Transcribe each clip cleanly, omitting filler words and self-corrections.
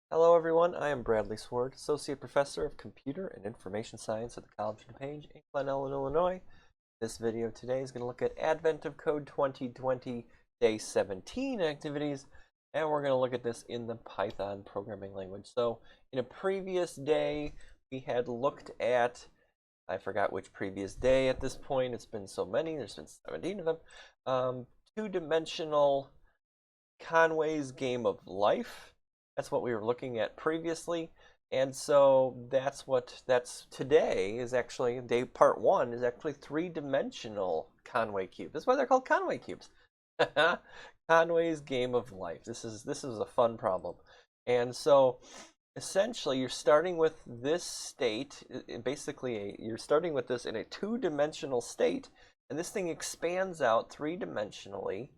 Hello everyone, I am Bradley Sward, Associate Professor of Computer and Information Science at the College of DuPage in Glen Ellen, Illinois. This video today is going to look at Advent of Code 2020 Day 17 activities, and we're going to look at this in the Python programming language. So in a previous day, we had looked at, I forgot which previous day at this point, it's been so many, there's been 17 of them, two-dimensional Conway's Game of Life. That's what we were looking at previously. And so that's today is actually day part one is actually three-dimensional Conway cube. That's why they're called Conway cubes. Conway's Game of Life. This is a fun problem. And so essentially you're starting with this state, basically you're starting with this in a two-dimensional state, and this thing expands out three-dimensionally.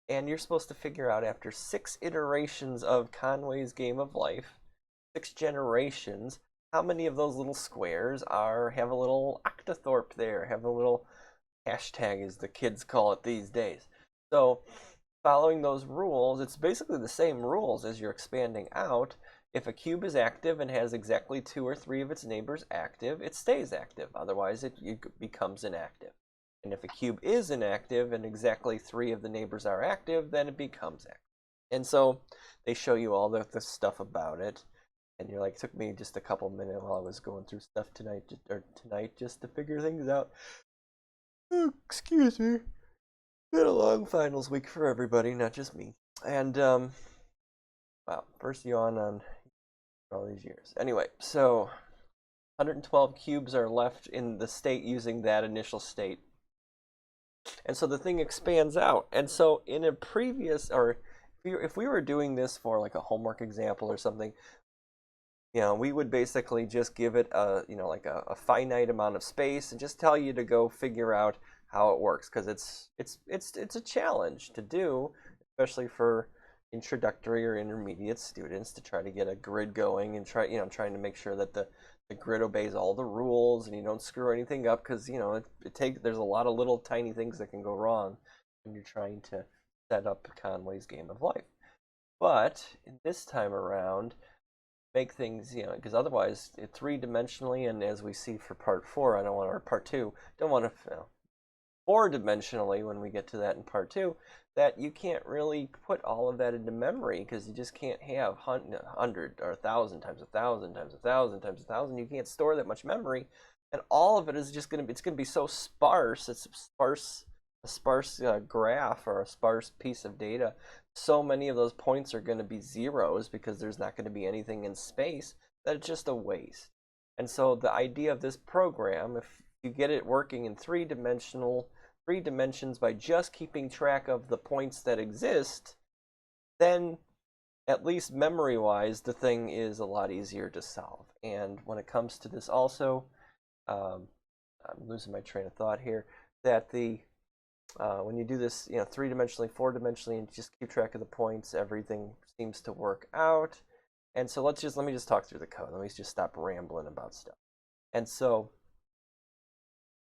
And you're supposed to figure out after 6 iterations of Conway's Game of Life, 6 generations, how many of those little squares have a little octothorpe there, have a little hashtag as the kids call it these days. So following those rules, it's basically the same rules as you're expanding out. If a cube is active and has exactly 2 or 3 of its neighbors active, it stays active. Otherwise, it becomes inactive. And if a cube is inactive and exactly 3 of the neighbors are active, then it becomes active. And so they show you all the stuff about it. And you're like, it took me just a couple minutes while I was going through stuff tonight just to figure things out. Oh, excuse me. Been a long finals week for everybody, not just me. And, wow, first yawn on all these years. Anyway, so 112 cubes are left in the state using that initial state. And so the thing expands out. And so in a previous, or if we were doing this for like a homework example or something, we would basically just give it like a finite amount of space and just tell you to go figure out how it works, because it's a challenge to do, especially for introductory or intermediate students, to try to get a grid going and trying to make sure that the grid obeys all the rules and you don't screw anything up, because there's a lot of little tiny things that can go wrong when you're trying to set up Conway's Game of Life. But this time around, make things, because otherwise, three-dimensionally, and as we see for part 4, or part 2, don't want to, 4-dimensionally when we get to that in part 2, that you can't really put all of that into memory, because you just can't have 100 or 1,000 times 1,000 times 1,000 times 1,000. You can't store that much memory, and all of it is just going to be so sparse. It's a sparse graph or a sparse piece of data. So many of those points are going to be zeros because there's not going to be anything in space, that it's just a waste. And so the idea of this program, if you get it working in three dimensions by just keeping track of the points that exist, then at least memory-wise, the thing is a lot easier to solve. And when it comes to this also, I'm losing my train of thought here, that when you do this, 3-dimensionally, 4-dimensionally, and just keep track of the points, everything seems to work out. And so let me just talk through the code. Let me just stop rambling about stuff. And so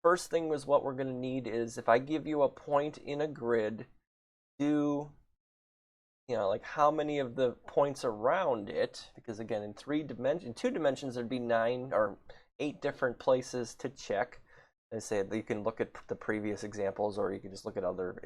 first thing was, what we're going to need is, if I give you a point in a grid, do like how many of the points around it, because again in 2 dimensions there'd be 9 or 8 different places to check. I say you can look at the previous examples, or you can just look at other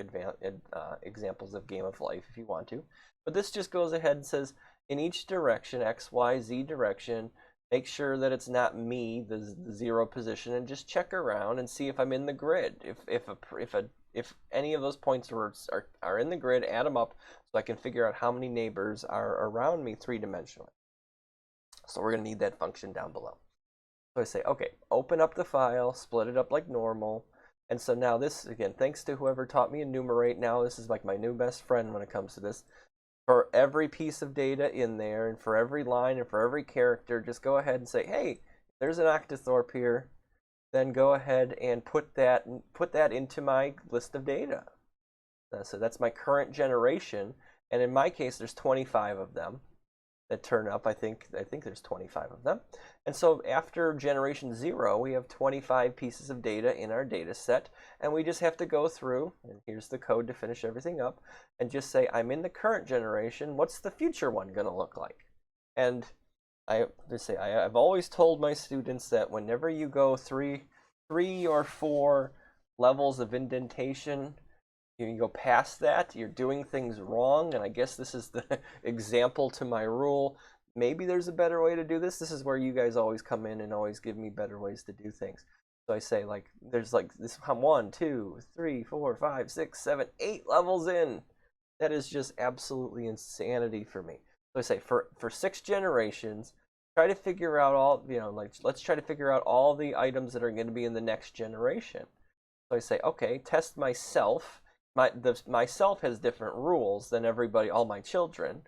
examples of Game of Life if you want to. But this just goes ahead and says, in each direction, X, Y, Z direction, make sure that it's not me, the 0 position, and just check around and see if I'm in the grid. If any of those points are in the grid, add them up so I can figure out how many neighbors are around me 3-dimensionally. So we're going to need that function down below. So I say, okay, open up the file, split it up like normal. And so now this, again, thanks to whoever taught me enumerate, now this is like my new best friend when it comes to this. For every piece of data in there, and for every line, and for every character, just go ahead and say, hey, there's an octothorpe here. Then go ahead and put that into my list of data. So that's my current generation. And in my case, there's 25 of them that turn up. I think there's 25 of them. And so after generation 0, we have 25 pieces of data in our data set, and we just have to go through, and here's the code to finish everything up, and just say, I'm in the current generation, what's the future one going to look like? And I've always told my students that whenever you go three or four levels of indentation, you go past that, you're doing things wrong. And I guess this is the example to my rule. Maybe there's a better way to do this. This is where you guys always come in and always give me better ways to do things. So I say, like, there's like this 1, 2, 3, 4, 5, 6, 7, 8 levels in. That is just absolutely insanity for me. So I say, for 6 generations, try to figure out all, like, let's try to figure out all the items that are going to be in the next generation. So I say, okay, test myself. Myself has different rules than everybody, all my children,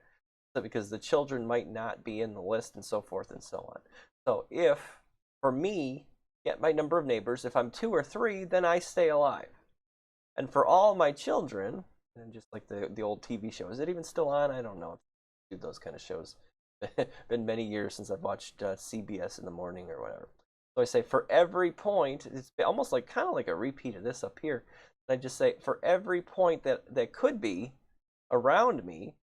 because the children might not be in the list and so forth and so on. So if, for me, get my number of neighbors, if I'm 2 or 3, then I stay alive. And for all my children, and just like the old TV show, is it even still on? I don't know. Do those kind of shows. Been many years since I've watched CBS in the morning or whatever. So I say, for every point, it's almost like kind of like a repeat of this up here. I just say, for every point that could be around me,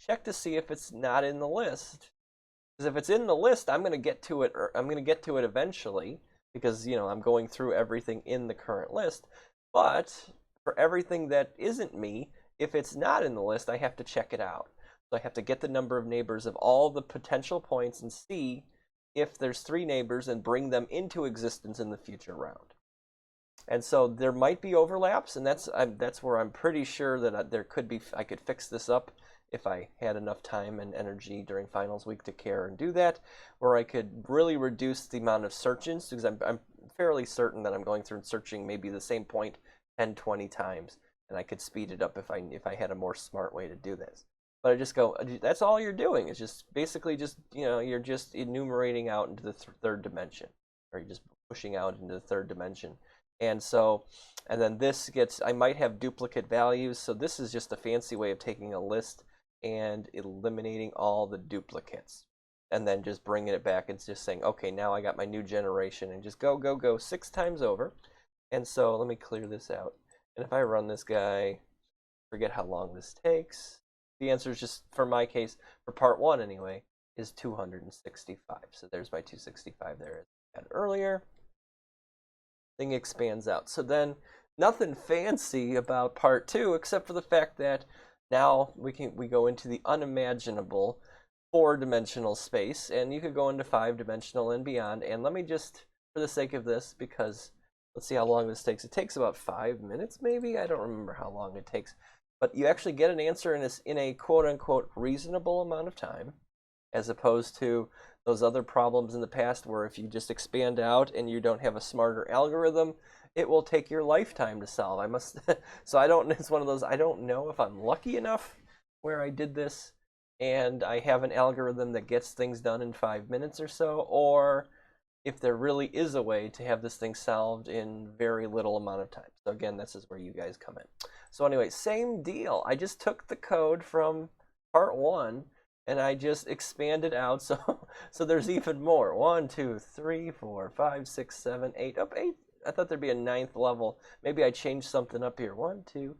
check to see if it's not in the list. Because if it's in the list, I'm going to get to it, or I'm going to get to it eventually, because I'm going through everything in the current list. But for everything that isn't me, if it's not in the list, I have to check it out. So I have to get the number of neighbors of all the potential points and see if there's 3 neighbors and bring them into existence in the future round. And so there might be overlaps, and that's where I'm pretty sure that there could be. I could fix this up if I had enough time and energy during finals week to care and do that, or I could really reduce the amount of search-ins, because I'm fairly certain that I'm going through and searching maybe the same point 10, 20 times, and I could speed it up if I had a more smart way to do this. But I just go, that's all you're doing. It's just basically just, you're just enumerating out into the 3rd dimension, or you're just pushing out into the 3rd dimension. And so, and then this gets, I might have duplicate values. So this is just a fancy way of taking a list and eliminating all the duplicates. And then just bringing it back and just saying, okay, now I got my new generation, and just go 6 times over. And so let me clear this out. And if I run this guy, forget how long this takes. The answer is just, for my case, for part 1 anyway, is 265. So there's my 265 there as I had earlier. Thing expands out. So then nothing fancy about part 2, except for the fact that now we go into the unimaginable 4-dimensional space, and you could go into 5-dimensional and beyond. And let me just, for the sake of this, because let's see how long this takes. It takes about 5 minutes, maybe. I don't remember how long it takes, but you actually get an answer in a quote-unquote reasonable amount of time, as opposed to those other problems in the past where if you just expand out and you don't have a smarter algorithm, it will take your lifetime to solve. It's one of those, I don't know if I'm lucky enough where I did this and I have an algorithm that gets things done in 5 minutes or so, or if there really is a way to have this thing solved in very little amount of time. So again, this is where you guys come in. So anyway, same deal. I just took the code from part 1 and I just expanded out, so there's even more. 1, 2, 3, 4, 5, 6, 7, 8. Oh, 8. I thought there'd be a 9th level. Maybe I changed something up here. 1, 2,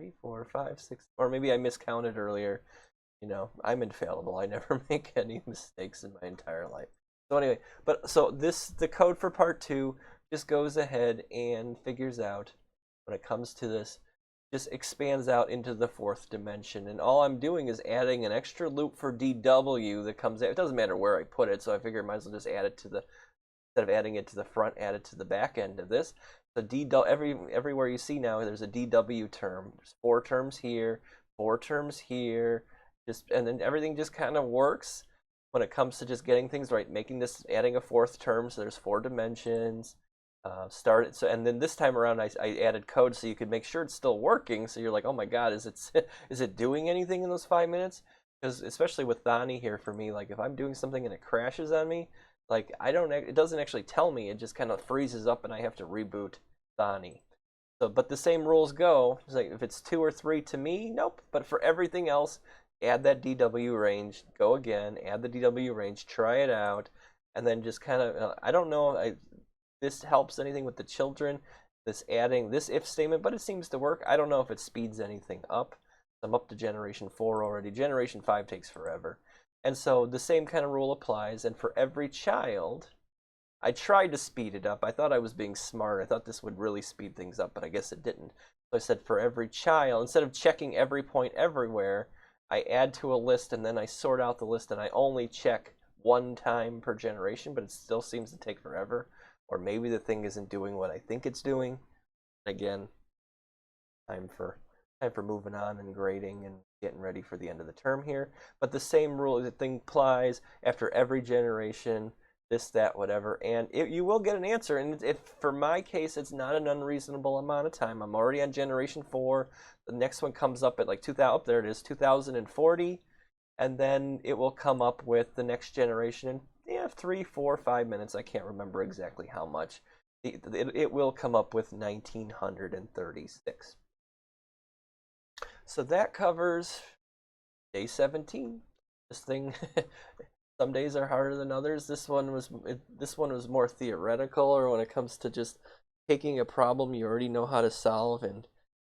3, 4, 5, 6. Or maybe I miscounted earlier. I'm infallible. I never make any mistakes in my entire life. So anyway, the code for part 2 just goes ahead and figures out, when it comes to this, just expands out into the 4th dimension. And all I'm doing is adding an extra loop for DW that comes out. It doesn't matter where I put it, so I figure I might as well just add it to the, instead of adding it to the front, add it to the back end of this. So everywhere you see now, there's a DW term. There's 4 terms here, 4 terms here, and then everything just kind of works when it comes to just getting things right, adding a 4th term, so there's 4 dimensions. And then this time around I added code so you could make sure it's still working, so you're like, oh my god, is it doing anything in those 5 minutes? Because especially with Thani here, for me, like if I'm doing something and it crashes on me, like it doesn't actually tell me, it just kind of freezes up and I have to reboot Thani. So, but the same rules go. It's like if it's 2 or 3 to me, nope. But for everything else, add that DW range, go again, add the DW range, try it out, and then just kind of, I don't know, this helps anything with the children, adding this if statement, but it seems to work. I don't know if it speeds anything up. I'm up to generation 4 already. Generation 5 takes forever. And so the same kind of rule applies, and for every child, I tried to speed it up. I thought I was being smart. I thought this would really speed things up, but I guess it didn't. So I said for every child, instead of checking every point everywhere, I add to a list and then I sort out the list and I only check one time per generation, but it still seems to take forever. Or maybe the thing isn't doing what I think it's doing. Again, time for moving on and grading and getting ready for the end of the term here. But the same rule, the thing applies after every generation, this, that, whatever, and you will get an answer. And if for my case, it's not an unreasonable amount of time. I'm already on generation 4. The next one comes up at like 2000. Up there it is, 2040, and then it will come up with the next generation in 3, 4, 5 minutes. I can't remember exactly how much. It will come up with 1936. So that covers day 17. This thing. Some days are harder than others. This one was more theoretical, or when it comes to just taking a problem you already know how to solve and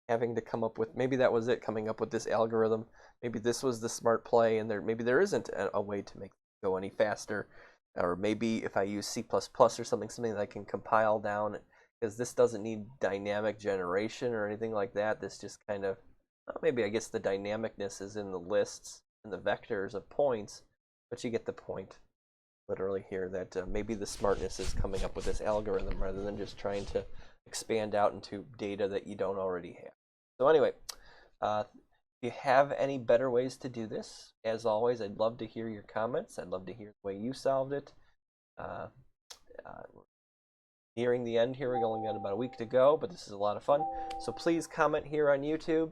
having to come up with, maybe that was it, coming up with this algorithm. Maybe this was the smart play, and maybe there isn't a way to make it go any faster. Or maybe if I use C++ or something that I can compile down, because this doesn't need dynamic generation or anything like that. This just kind of, maybe I guess the dynamicness is in the lists and the vectors of points. But you get the point, literally here, that maybe the smartness is coming up with this algorithm rather than just trying to expand out into data that you don't already have. So anyway, if you have any better ways to do this, as always, I'd love to hear your comments. I'd love to hear the way you solved it. Nearing the end here, we've only got about a week to go, but this is a lot of fun. So please comment here on YouTube.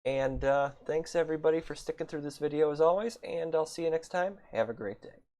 And thanks everybody for sticking through this video as always, and I'll see you next time. Have a great day.